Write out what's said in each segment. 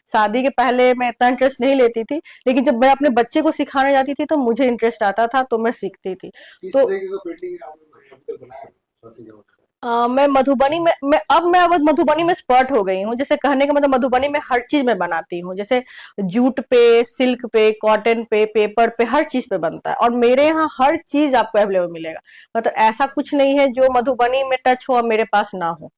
शादी के पहले मैं इतना इंटरेस्ट नहीं लेती थी, लेकिन जब मैं अपने बच्चे को सिखाने जाती थी तो मुझे इंटरेस्ट आता था, तो मैं सीखती थी। किस तो तरीके का पेंटिंग आपने अभी तक बनाया है? थोड़ा सा ये बताएं। मैं मधुबनी में मैं अब मधुबनी में एक्सपर्ट हो गई हूँ। जैसे कहने का मतलब मधुबनी में हर चीज मैं बनाती हूँ। जैसे जूट पे, सिल्क पे, कॉटन पे, पेपर पे, हर चीज पे बनता है, और मेरे यहाँ हर चीज आपको अवेलेबल मिलेगा। मतलब ऐसा कुछ नहीं है जो मधुबनी में टच हो और मेरे पास ना हो।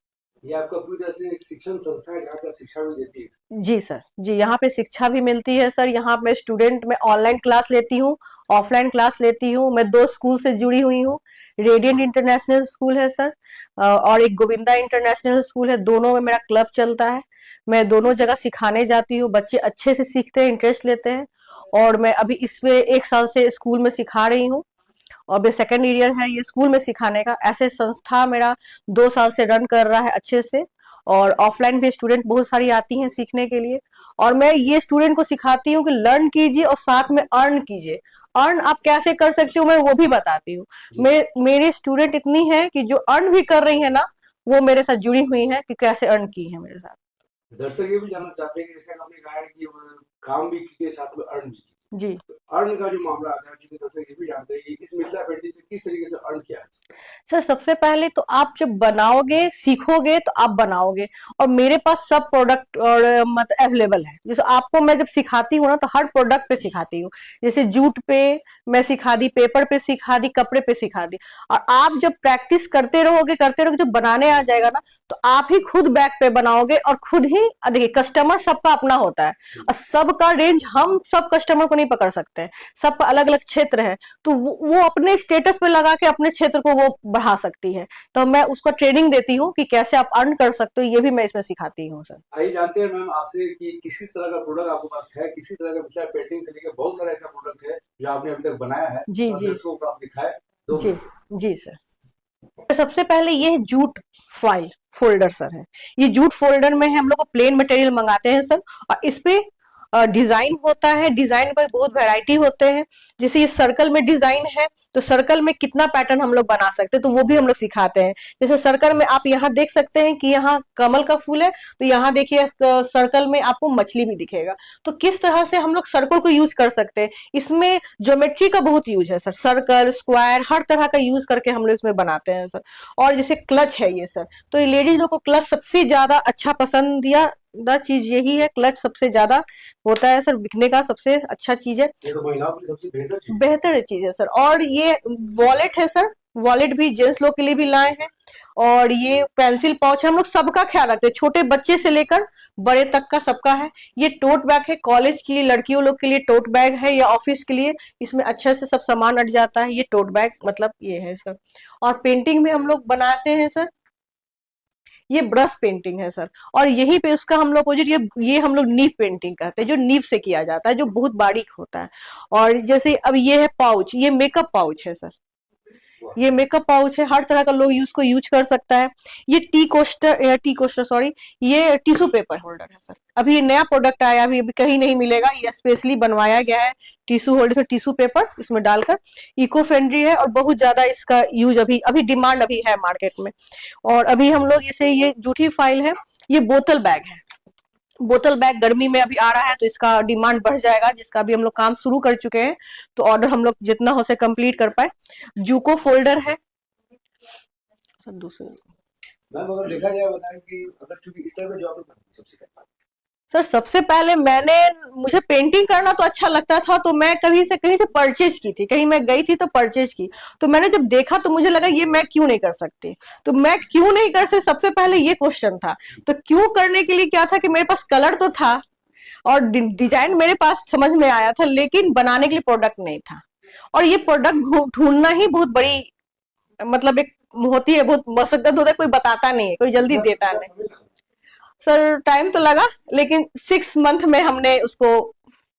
ये आपका पूरी तरह से एक शिक्षण संस्था है जहाँ पे आप शिक्षा भी देती है। जी सर, जी यहाँ पे शिक्षा भी मिलती है सर। यहाँ पे स्टूडेंट, मैं ऑनलाइन क्लास लेती हूँ, ऑफलाइन क्लास लेती हूँ। मैं 2 स्कूल से जुड़ी हुई हूँ। रेडियंट इंटरनेशनल स्कूल है सर, और एक गोविंदा इंटरनेशनल स्कूल है। दोनों में मेरा क्लब चलता है। मैं दोनों जगह सिखाने जाती हूँ। बच्चे अच्छे से सीखते हैं, इंटरेस्ट लेते हैं। और मैं अभी इसमें 1 साल से स्कूल में सिखा रही हूँ। और अभी सेकेंड ईयर है ये स्कूल में सिखाने का। ऐसे संस्था मेरा 2 साल से रन कर रहा है अच्छे से। और ऑफलाइन भी स्टूडेंट बहुत सारी आती हैं सीखने के लिए। और मैं ये स्टूडेंट को सिखाती हूँ कि लर्न कीजिए और साथ में अर्न कीजिए। अर्न आप कैसे कर सकते हो मैं वो भी बताती हूँ। जी। मेरी स्टूडेंट इतनी है कि जो अर्न भी कर रही है ना, वो मेरे साथ जुड़ी हुई है कि कैसे अर्न की है मेरे साथ। दर्शक ये भी जानना चाहते हैं कि जैसे आपने कहा है कि काम भी कीजिए साथ में अर्न भी कीजिए। जी तो अर्न का जो मामला आता है, चूंकि दर्शक ये भी जानते हैं कि इस मिथिला पेंटिंग से किस तरीके से अर्न किया है। सर, सबसे पहले तो आप जब बनाओगे, सीखोगे तो आप बनाओगे। और मेरे पास सब प्रोडक्ट और मतलब अवेलेबल है। जैसे आपको मैं जब सिखाती हूँ ना, तो हर प्रोडक्ट पे सिखाती हूँ। जैसे जूट पे मैं सिखा दी, पेपर पे सिखा दी, कपड़े पे सिखा दी। और आप जब प्रैक्टिस करते रहोगे, जब बनाने आ जाएगा ना, तो आप ही खुद बैक पे बनाओगे और खुद ही देखिए, कस्टमर सबका अपना होता है। और सबका रेंज हम सब कस्टमर को नहीं पकड़ सकते हैं। सबका अलग अलग क्षेत्र है। तो वो अपने स्टेटस पे लगा के अपने क्षेत्र को वो बढ़ा सकती है। तो मैं उसको ट्रेनिंग देती हूँ कि कैसे आप अर्न कर सकते हो, ये भी मैं इसमें सिखाती हूँ सर। आइए जानते हैं मैम आपसे कि किसी तरह का प्रोडक्ट आपके पास है, किसी तरह का मिथिला पेंटिंग से लेकर बहुत सारा ऐसा प्रोडक्ट है जो आपने अभी तक बनाया है, जी और जी दर्शकों को आप दिखाए 2 मिनट जी में। जी सर। तो सबसे पहले ये जूट फाइल फोल्डर सर है। ये जूट फोल्डर में है, हम लोग को प्लेन मटेरियल मंगाते हैं सर। और इस पे डिजाइन होता है। डिजाइन में बहुत वैरायटी होते हैं। जैसे ये सर्कल में डिजाइन है, तो सर्कल में कितना पैटर्न हम लोग बना सकते हैं, तो वो भी हम लोग सिखाते हैं। जैसे सर्कल में आप यहाँ देख सकते हैं कि यहाँ कमल का फूल है, तो यहाँ देखिए सर्कल में आपको मछली भी दिखेगा। तो किस तरह से हम लोग सर्कल को यूज कर सकते हैं, इसमें ज्योमेट्री का बहुत यूज है सर। सर्कल, स्क्वायर, हर तरह का यूज करके हम लोग इसमें बनाते हैं सर। और जैसे क्लच है ये सर, तो ये लेडीज लोग को क्लच सबसे ज्यादा अच्छा पसंद या चीज यही है। क्लच सबसे ज्यादा होता है सर, बिकने का सबसे अच्छा चीज है। ये तो महिलाओं की सबसे बेहतर चीज है। बेहतर चीज है सर। और ये वॉलेट है सर। वॉलेट भी जेंट्स लोग के लिए भी लाए हैं। और ये पेंसिल पाउच है। हम लोग सबका ख्याल रखते हैं, छोटे बच्चे से लेकर बड़े तक का सबका है। ये टोट बैग है, कॉलेज की लड़कियों लोग के लिए टोट बैग है, या ऑफिस के लिए। इसमें अच्छे से सब सामान अट जाता है। ये टोट बैग मतलब ये है सर। और पेंटिंग भी हम लोग बनाते हैं सर। ये ब्रश पेंटिंग है सर। और यही पे उसका हम लोग ये हम लोग नीव पेंटिंग करते हैं, जो नीव से किया जाता है, जो बहुत बारीक होता है। और जैसे अब ये है पाउच, ये मेकअप पाउच है सर। ये मेकअप पाउच है, हर तरह का लोग यूज कर सकता है। ये टी कोस्टर सॉरी, ये टिश्यू पेपर होल्डर है सर। अभी ये नया प्रोडक्ट आया, अभी कहीं नहीं मिलेगा, ये स्पेशली बनवाया गया है। टिश्यू होल्डर में टिश्यू पेपर इसमें डालकर, इको फ्रेंडली है और बहुत ज्यादा इसका यूज अभी अभी डिमांड अभी है मार्केट में। और अभी हम लोग जैसे ये जूठी फाइल है, ये बोतल बैग है। बोतल बैग गर्मी में अभी आ रहा है, तो इसका डिमांड बढ़ जाएगा, जिसका भी हम लोग काम शुरू कर चुके हैं। तो ऑर्डर हम लोग जितना हो सके कंप्लीट कर पाए। जूको फोल्डर है सर दूसरे। मैम अगर देखा जाए बताएं कि अगर चूंकि इस तरह का जो आपने सबसे पहले सर सबसे पहले मुझे पेंटिंग करना तो अच्छा लगता था, तो मैं कहीं से परचेज की थी, कहीं मैं गई थी तो परचेज की। तो मैंने जब देखा तो मुझे लगा ये मैं क्यों नहीं कर सकती। तो मैं क्यों नहीं कर सकती, सबसे पहले ये क्वेश्चन था। तो क्यों करने के लिए क्या था कि मेरे पास कलर तो था और डिजाइन मेरे पास समझ में आया था, लेकिन बनाने के लिए प्रोडक्ट नहीं था। और ये प्रोडक्ट ढूंढना ही बहुत बड़ी मतलब एक होती है, बहुत मशक्कत होता है। कोई बताता नहीं है, कोई जल्दी कितना देता कितना नहीं। समय लगा? सर टाइम तो लगा, लेकिन 6 मंथ में हमने उसको,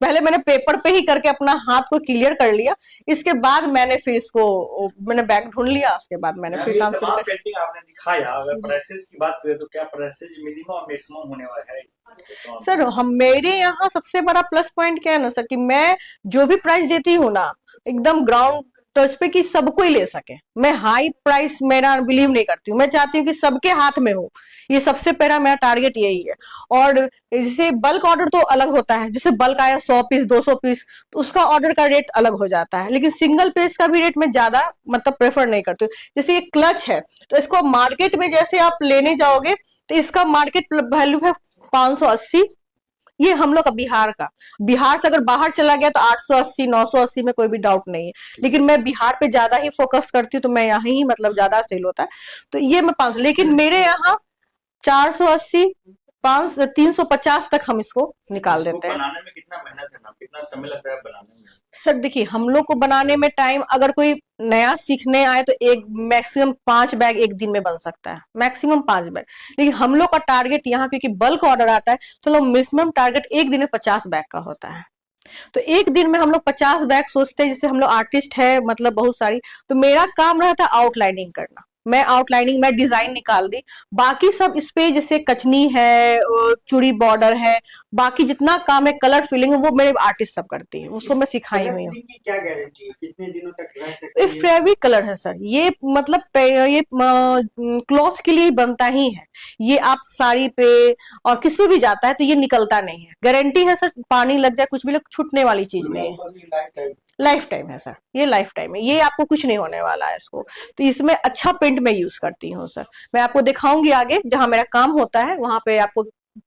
पहले मैंने पेपर पे ही करके अपना हाथ को क्लियर कर लिया। इसके बाद मैंने फिर मैंने बैग ढूंढ लिया, उसके बाद मैंने मैम फिर ये काम शुरू तमाम कर। पेंटिंग आपने दिखाया, अगर जी प्राइसेस की बात करें तो क्या प्राइसेस मिनिमम और मैक्सिमम होने वाला है तो सर, हम मेरे यहाँ सबसे बड़ा प्लस पॉइंट क्या है ना सर, कि मैं जो भी प्राइस देती हूँ ना, एकदम ग्राउंड टच पे कि सबको ही ले सके। मैं हाई प्राइस मेरा बिलीव नहीं करती हूँ, मैं चाहती हूँ कि सबके हाथ में हो। ये सबसे पहला मेरा टारगेट यही है। और जैसे बल्क ऑर्डर तो अलग होता है, जैसे बल्क आया 100 पीस 200 पीस, तो उसका ऑर्डर का रेट अलग हो जाता है, लेकिन सिंगल पीस का भी रेट मैं ज्यादा मतलब प्रेफर नहीं करती हूँ। जैसे ये क्लच है, तो इसको मार्केट में जैसे आप लेने जाओगे तो इसका मार्केट वैल्यू है 580। ये हम लोग का बिहार का, बिहार से अगर बाहर चला गया तो 880 980 में कोई भी डाउट नहीं है, लेकिन मैं बिहार पे ज्यादा ही फोकस करती हूँ, तो मैं यहाँ ही मतलब ज्यादा सेल होता है। तो ये मैं 500, लेकिन मेरे यहाँ 480 5 350 तक हम इसको निकाल इसको देते हैं। बनाने में कितना मेहनत करना, कितना समय लगता है बनाने में? सर देखिए, हम लोग को बनाने में टाइम, अगर कोई नया सीखने आए तो एक मैक्सिमम 5 बैग एक दिन में बन सकता है, मैक्सिमम 5 बैग। लेकिन हम लोग का टारगेट यहाँ क्योंकि बल्क ऑर्डर आता है, तो लोग मैक्सिमम टारगेट एक दिन में 50 बैग का होता है। तो एक दिन में हम लोग 50 बैग सोचते हैं। जैसे हम लोग आर्टिस्ट है मतलब बहुत सारी, तो मेरा काम रहता है आउटलाइनिंग करना। मैं आउटलाइनिंग में डिजाइन निकाल दी, बाकी सब इस पे जैसे कचनी है और चूड़ी बॉर्डर है, बाकी जितना काम है कलर फिलिंग वो मेरे आर्टिस्ट सब करती है, उसको मैं सिखाई हुई हूँ। की क्या गारंटी है, कितने दिनों तक रह सकती ये है? फेविक कलर है सर, ये मतलब ये क्लॉथ के लिए बनता ही है। ये आप साड़ी पे और किस पे भी जाता है तो ये निकलता नहीं है, गारंटी है सर। पानी लग जाए कुछ भी लग, छूटने वाली चीज नहीं है। लाइफ टाइम है सर, ये लाइफ टाइम है, ये आपको कुछ नहीं होने वाला है इसको। तो इसमें अच्छा पेंट मैं यूज करती हूँ सर, मैं आपको दिखाऊंगी आगे जहां मेरा काम होता है वहां पे आपको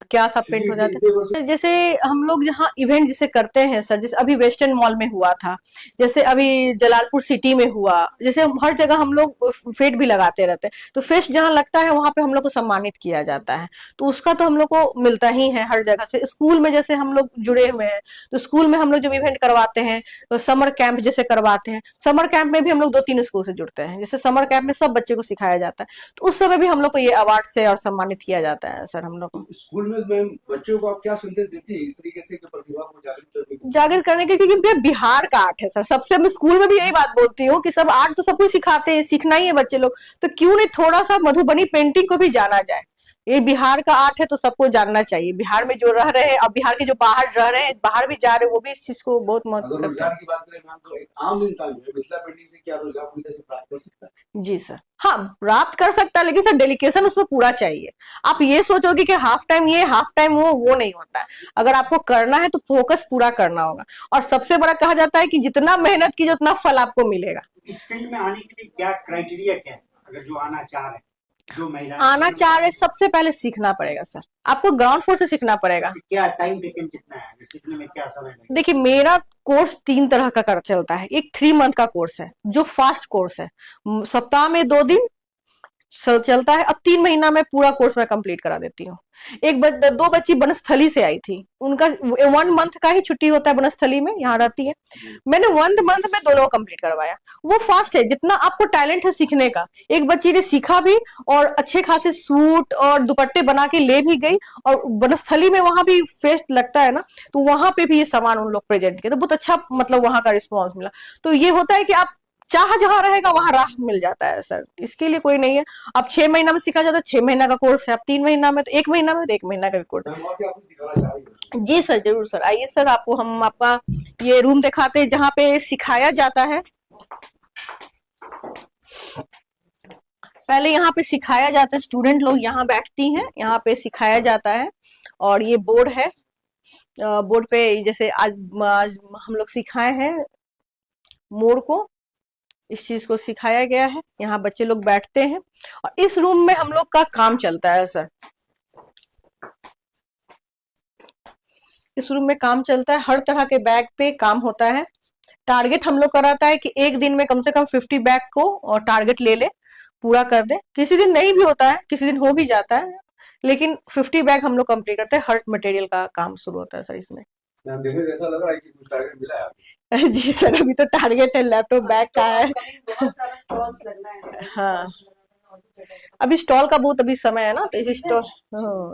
क्या सा पेंट हो जाता है। जैसे हम लोग यहाँ इवेंट जैसे करते हैं सर, जैसे अभी वेस्टर्न मॉल में हुआ था, जैसे अभी जलालपुर सिटी में हुआ, जैसे हर जगह हम लोग फेट भी लगाते रहते हैं, तो फेस्ट जहाँ लगता है वहां पे हम लोग को सम्मानित किया जाता है, तो उसका तो हम लोग को मिलता ही है हर जगह से। स्कूल में जैसे हम लोग जुड़े हुए हैं, तो स्कूल में हम लोग जब इवेंट करवाते हैं तो समर कैंप जैसे करवाते हैं, समर कैंप में भी हम लोग 2-3 स्कूल से जुड़ते हैं, जैसे समर कैंप में सब बच्चे को सिखाया जाता है, तो उस समय भी हम लोग को ये अवार्ड से और सम्मानित किया जाता है सर हम लोग को। स्कूल में मैम बच्चों को आप क्या संदेश देती है इस तरीके से कि प्रतिभा को जागृत करने के लिए? जागृत करने के, क्योंकि भैया बिहार का आर्ट है सर, सबसे मैं स्कूल में भी यही बात बोलती हूँ कि सब आर्ट तो सबको सिखाते हैं, सीखना ही है बच्चे लोग, तो क्यों नहीं थोड़ा सा मधुबनी पेंटिंग को भी जाना जाए। ये बिहार का आर्ट है तो सबको जानना चाहिए, बिहार में जो रह रहे हैं और बिहार के जो बाहर रह रहे हैं, बाहर भी जा रहे हैं, वो भी इस चीज को बहुत महत्व अगर करते रोजगार हैं। की बात करें मैम तो एक आम इंसान जो है मिथिला पेंटिंग से क्या रोजगार पूरी तरह से प्राप्त कर सकता है? जी सर, हाँ प्राप्त कर सकता है, लेकिन सर डेलिकेशन उसमें पूरा चाहिए। आप ये सोचोगे कि हाफ टाइम ये हाफ टाइम वो नहीं होता है। अगर आपको करना है तो फोकस पूरा करना होगा, और सबसे बड़ा कहा जाता है कि जितना मेहनत कीजिए उतना फल आपको मिलेगा। इस फील्ड में आने के लिए क्या क्राइटेरिया क्या है, अगर जो आना चाह रहे हैं, जो महिला आना चाह रहे, सबसे पहले सीखना पड़ेगा सर, आपको ग्राउंड फ्लोर से सीखना पड़ेगा। क्या टाइम टेकन कितना है, सीखने में क्या समय लगेगा? देखिए मेरा कोर्स 3 तरह का चलता है। एक 3 मंथ का कोर्स है जो फास्ट कोर्स है, सप्ताह में 2 दिन चलता है, अब 3 महीना में पूरा कोर्स मैं कंप्लीट करा देती हूँ। 2 बच्ची बनस्थली से आई थी, उनका 1 मंथ का ही छुट्टी होता है, बनस्थली में यहाँ रहती है। मैंने 1 मंथ में दोनों कंप्लीट करवाया। वो फास्ट है, जितना आपको टैलेंट है सीखने का। एक बच्ची ने सीखा भी और अच्छे खासे सूट और दुपट्टे बना के ले भी गई, और बनस्थली में वहां भी फेस्ट लगता है ना, तो वहां पे भी ये सामान उन लोग प्रेजेंट किए, तो बहुत अच्छा मतलब वहां का रिस्पॉन्स मिला। तो ये होता है कि आप चाह जहां रहेगा वहां राह मिल जाता है सर, इसके लिए कोई नहीं है। अब 6 महीना में सीखा जाता है, 6 महीना का कोर्स है। अब 3 महीना में तो 1 महीना में तो 1 महीना का भी कोर्स मैम और क्या कुछ दिखाना चाह रही है? है। जी सर जरूर सर, आइए सर, आपको हम आपका ये रूम दिखाते हैं जहाँ पे सिखाया जाता है। पहले यहाँ पे सिखाया जाता है, स्टूडेंट लोग यहाँ बैठती हैं, यहाँ पे सिखाया जाता है। और ये बोर्ड है, बोर्ड पे जैसे आज हम लोग सिखाए हैं मोर को, इस चीज को सिखाया गया है। यहाँ बच्चे लोग बैठते हैं और इस रूम में हम लोग का काम चलता है सर। इस रूम में काम चलता है, हर तरह के बैग पे काम होता है। टारगेट हम लोग का रहता है कि एक दिन में कम से कम 50 बैग को और टारगेट ले ले, पूरा कर दे। किसी दिन नहीं भी होता है, किसी दिन हो भी जाता है, लेकिन 50 बैग हम लोग कंप्लीट करते हैं। हर मटेरियल का काम शुरू होता है सर इसमें। मैम देखने से ऐसा लग रहा है कि कुछ टारगेट मिला है आपको। जी सर, अभी तो टारगेट है लैपटॉप बैग का है। बहुत सारा स्टॉल्स लगना है। हाँ, अभी स्टॉल का बहुत अभी समय है ना, तो इस स्टॉल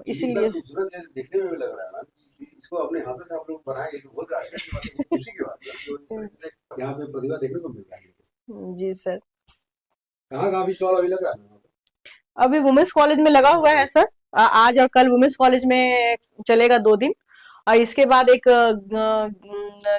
इसीलिए इसीलिए। खूबसूरत जैसे देखने में भी लग रहा है ना, इसको अपने हाथों से आप लोग बनाए, ये तो बहुत आश्चर्य की बात है, खुशी की बात है। तो इस तरह से यहाँ पे प्रतिभा देखने को मिल रहा है। जी सर, कहाँ कहाँ भी स्टॉल अभी लग रहा है? अभी वुमेन्स कॉलेज में लगा हुआ है सर, आज और कल वुमेन्स कॉलेज में चलेगा 2 दिन। और इसके बाद एक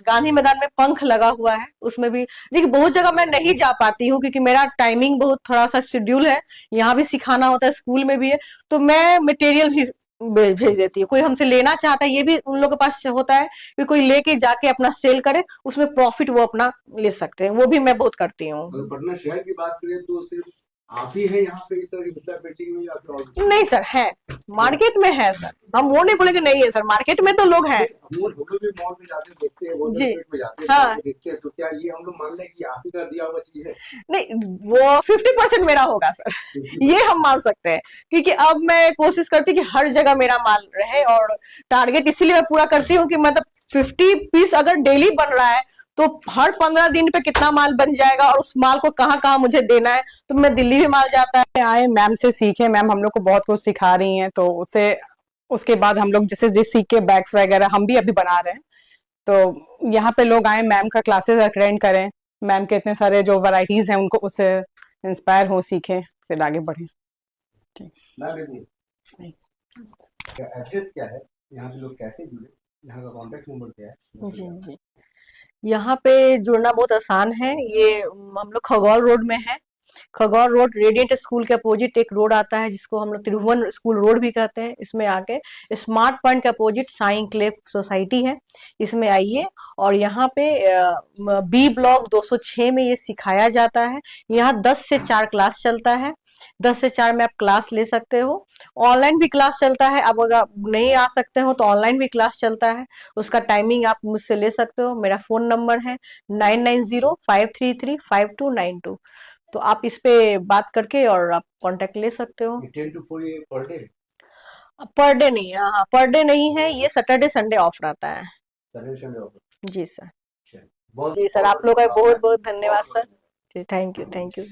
गांधी मैदान में पंख लगा हुआ है, उसमें भी देखिए बहुत जगह मैं नहीं जा पाती हूँ क्योंकि मेरा टाइमिंग बहुत थोड़ा सा शेड्यूल है, यहाँ भी सिखाना होता है, स्कूल में भी है, तो मैं मटेरियल भी भेज देती हूँ। कोई हमसे लेना चाहता है, ये भी उन लोगों के पास होता है कि कोई लेके जाके अपना सेल करे, उसमें प्रॉफिट वो अपना ले सकते हैं, वो भी मैं बहुत करती हूँ। अगर पटना शहर की बात करें तो सिर्फ आप ही है यहाँ पे इस तरह की मिथिला पेंटिंग में या फिर और भी? नहीं सर, है, मार्केट में है सर, हम वो नहीं बोलेंगे नहीं है सर, मार्केट में तो लोग हैं। हम लोग भी मॉल में जाते हैं, देखते हैं, जी, मार्केट में जाते हैं, हाँ, देखते हैं, तो क्या ये हम लोग मान लें कि आप ही का दिया हुआ चीज है? नहीं वो 50% मेरा होगा सर, ये हम मान सकते हैं, क्योंकि अब मैं कोशिश करती हूँ कि हर जगह मेरा माल रहे, और टारगेट इसीलिए मैं पूरा करती हूँ कि मतलब 50 पीस अगर डेली बन रहा है तो हर 15 दिन पे कितना माल बन जाएगा, और उस माल को कहाँ कहाँ मुझे देना है, तो मैं दिल्ली भी माल जाता है। आए मैम से सीखे, मैम हम लोग को बहुत कुछ सिखा रही हैं, तो उससे उसके बाद हम लोग जैसे जिस सीख के बैग्स वगैरह हम भी अभी बना रहे हैं, तो यहाँ पे लोग आए, मैम का क्लासेस अटेंड करें, मैम के इतने सारे जो वैरायटीज हैं उनको उससे इंस्पायर हो, सीखें, फिर आगे बढ़े। एड्रेस क्या है, यहाँ पे लोग कैसे जुड़े, यहाँ का कॉन्टेक्ट नंबर क्या है? जी जी, यहाँ पे जुड़ना बहुत आसान है, ये हम लोग खगौल रोड में है। खगौल रोड रेडियंट स्कूल के अपोजिट एक रोड आता है जिसको हम लोग त्रिभुवन स्कूल रोड भी कहते हैं, इसमें आके स्मार्ट पॉइंट के अपोजिट साई इंक्लेव सोसाइटी है, इसमें आइए। और यहाँ पे बी ब्लॉक 206 में ये सिखाया जाता है। यहाँ 10 से 4 क्लास चलता है, 10 से 4 में आप क्लास ले सकते हो। ऑनलाइन भी क्लास चलता है, अब अगर आप नहीं आ सकते हो तो ऑनलाइन भी क्लास चलता है, उसका टाइमिंग आप मुझसे ले सकते हो। मेरा फोन नंबर है 9905335292, तो आप इस पे बात करके और आप कांटेक्ट ले सकते हो। 10 to 4 ये पर डे, पर डे नहीं है, हाँ पर डे नहीं है, ये सैटरडे संडे ऑफ रहता है। Saturday Sunday offer. जी सर, बहुत जी सर, आप लोग का बहुत बहुत धन्यवाद सर जी, थैंक यू, थैंक यू।